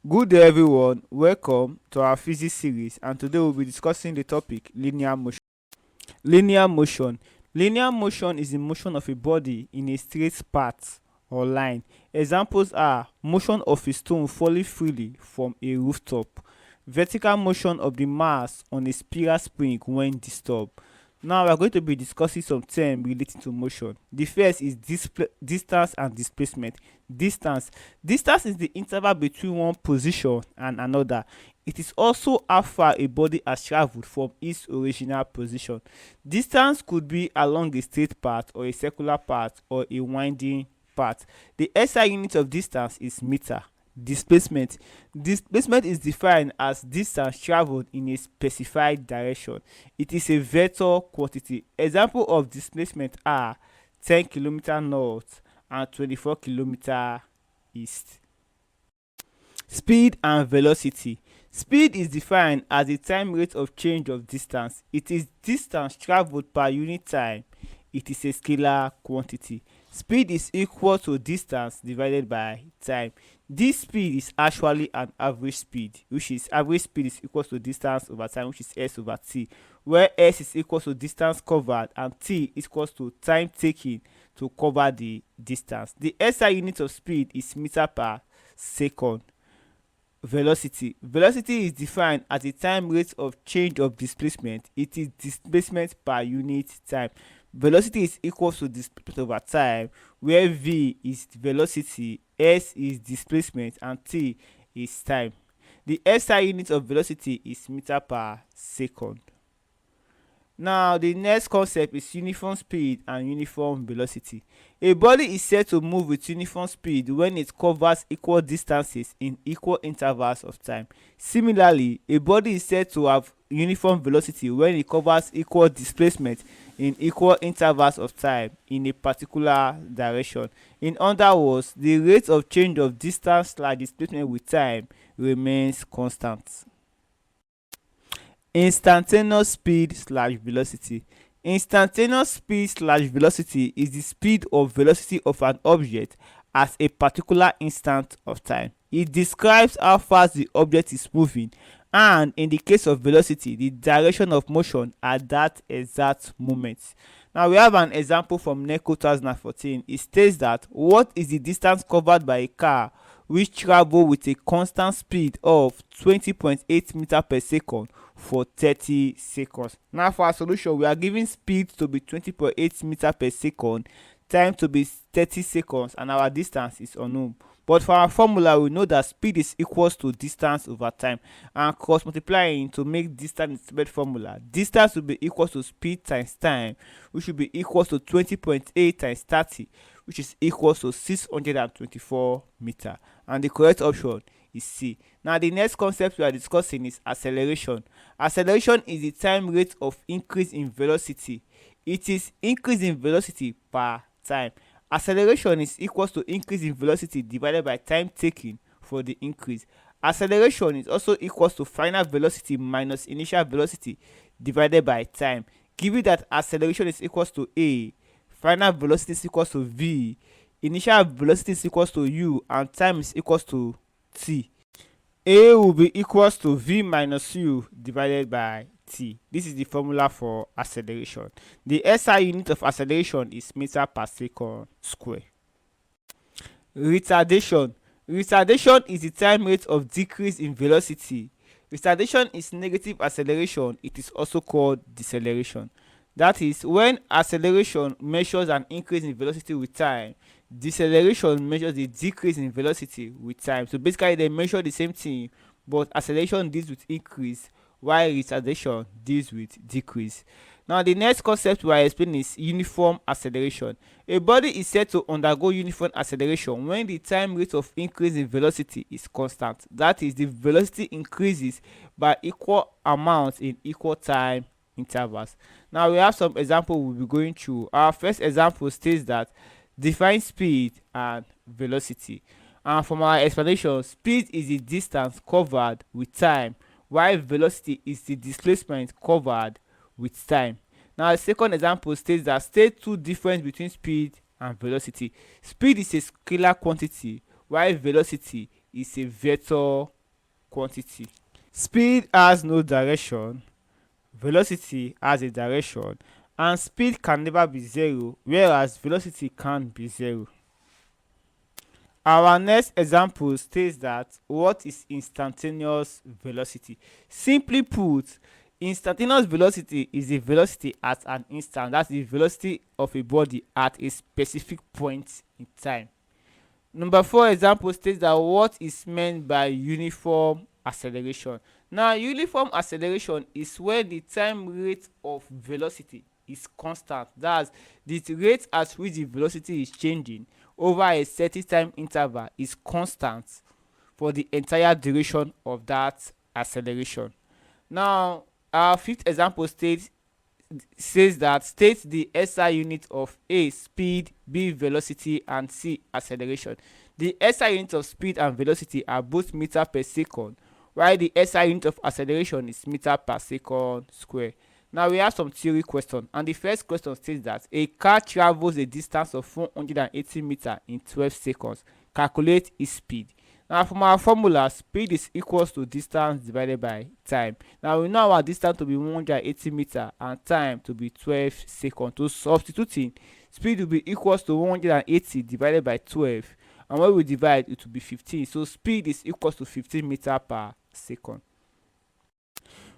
Good day everyone, welcome to our physics series, and today we'll be discussing the topic linear motion. Linear motion. Linear motion is the motion of a body in a straight path or line. Examples are motion of a stone falling freely from a rooftop, vertical motion of the mass on a spiral spring when disturbed. Now we are going to be discussing some terms relating to motion. The first is distance and displacement. Distance. Distance is the interval between one position and another. It is also how far a body has traveled from its original position. Distance could be along a straight path or a circular path or a winding path. The SI unit of distance is meter. Displacement. Displacement is defined as distance traveled in a specified direction. It is a vector quantity. Example of displacement are 10 km north and 24 km east. Speed and velocity. Speed is defined as the time rate of change of distance. It is distance traveled per unit time. It is a scalar quantity. Speed is equal to distance divided by time. This speed is actually an average speed, which is average speed is equal to distance over time, which is s over t, where s is equal to distance covered and t is equal to time taken to cover the distance. The SI unit of speed is meter per second. Velocity. Velocity is defined as the time rate of change of displacement. It is displacement per unit time. Velocity is equal to displacement over time, where v is velocity, s is displacement, and t is time. The SI unit of velocity is meter per second. Now, the next concept is uniform speed and uniform velocity. A body is said to move with uniform speed when it covers equal distances in equal intervals of time. Similarly, a body is said to have uniform velocity when it covers equal displacement in equal intervals of time in a particular direction. In other words, the rate of change of distance/displacement with time remains constant. Instantaneous speed/velocity. Instantaneous speed/velocity is the speed or velocity of an object at a particular instant of time. It describes how fast the object is moving, and in the case of velocity, the direction of motion at that exact moment. Now we have an example from NECO 2014. It states that what is the distance covered by a car which travel with a constant speed of 20.8 meters per second for 30 seconds. Now for our solution, we are giving speed to be 20.8 meters per second, time to be 30 seconds, and our distance is unknown. But for our formula, we know that speed is equals to distance over time, and cross multiplying to make distance the third formula. Distance will be equal to speed times time, which will be equal to 20.8 times 30, which is equal to 624 meters. And the correct option is C. Now the next concept we are discussing is acceleration. Acceleration is the time rate of increase in velocity. It is increase in velocity per time. Acceleration is equal to increase in velocity divided by time taken for the increase. Acceleration is also equal to final velocity minus initial velocity divided by time. Given that acceleration is equal to a, final velocity is equal to v, initial velocity is equal to u, and time is equal to t. A will be equals to v minus u divided by t. This is the formula for acceleration. The SI unit of acceleration is meter per second square. Retardation. Retardation is the time rate of decrease in velocity. Retardation is negative acceleration. It is also called deceleration. That is, when acceleration measures an increase in velocity with time, deceleration measures the decrease in velocity with time. So basically they measure the same thing, but acceleration deals with increase while retardation deals with decrease. Now the next concept we are explaining is uniform acceleration. A body is said to undergo uniform acceleration when the time rate of increase in velocity is constant. That is, the velocity increases by equal amounts in equal time intervals. Now we have some examples we'll be going through. Our first example states that define speed and velocity, and from our explanation, speed is the distance covered with time, while velocity is the displacement covered with time. Now the second example states that state two difference between speed and velocity. Speed is a scalar quantity while velocity is a vector quantity. Speed has no direction, velocity has a direction, and speed can never be zero, whereas velocity can be zero. Our next example states that what is instantaneous velocity? Simply put, instantaneous velocity is the velocity at an instant. That's the velocity of a body at a specific point in time. Number 4 example states that what is meant by uniform acceleration. Now, uniform acceleration is when the time rate of velocity is constant. That's the rate at which the velocity is changing over a certain time interval is constant for the entire duration of that acceleration. Now, our fifth example says that states the SI unit of A, speed, B, velocity, and C, acceleration. The SI unit of speed and velocity are both meter per second, while the SI unit of acceleration is meter per second square. Now we have some theory questions, and the first question states that a car travels a distance of 480 meters in 12 seconds. Calculate its speed. Now from our formula, speed is equals to distance divided by time. Now we know our distance to be 180 meters and time to be 12 seconds. So substituting, speed will be equals to 180 divided by 12, and when we divide, it will be 15. So speed is equals to 15 meters per second.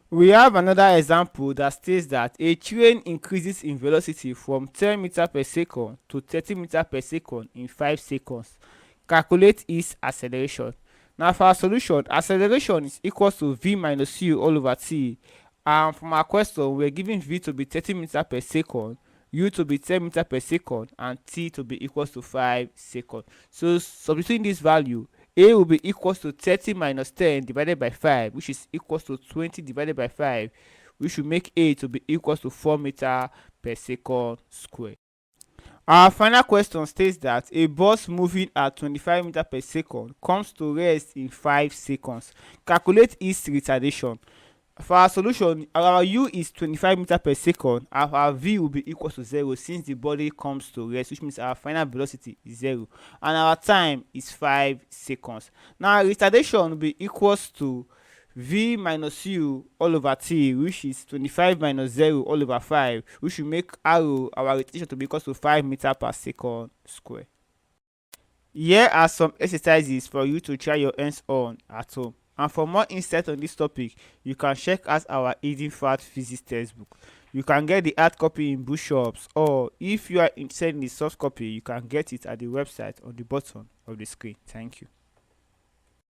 We have another example that states that a train increases in velocity from 10 meters per second to 30 meters per second in 5 seconds. Calculate its acceleration. Now for our solution, acceleration is equal to v minus u all over t, and from our question we are given v to be 30 meters per second, u to be 10 meters per second, and t to be equal to 5 seconds. So substituting this value, a will be equals to 30 minus 10 divided by 5, which is equals to 20 divided by 5, which will make a to be equals to 4 meters per second square. Our final question states that a bus moving at 25 meters per second comes to rest in 5 seconds. Calculate its retardation. For our solution, our u is 25 meters per second, and our v will be equal to 0 since the body comes to rest, which means our final velocity is 0, and our time is 5 seconds. Now retardation will be equals to v minus u all over t, which is 25 minus 0 all over 5, which will make our retardation to be equal to 5 meters per second square. Here are some exercises for you to try your hands on at home. And for more insight on this topic, you can check out our Hidden Facts Physics textbook. You can get the hard copy in bookshops, or if you are interested in the soft copy, you can get it at the website on the bottom of the screen. Thank you.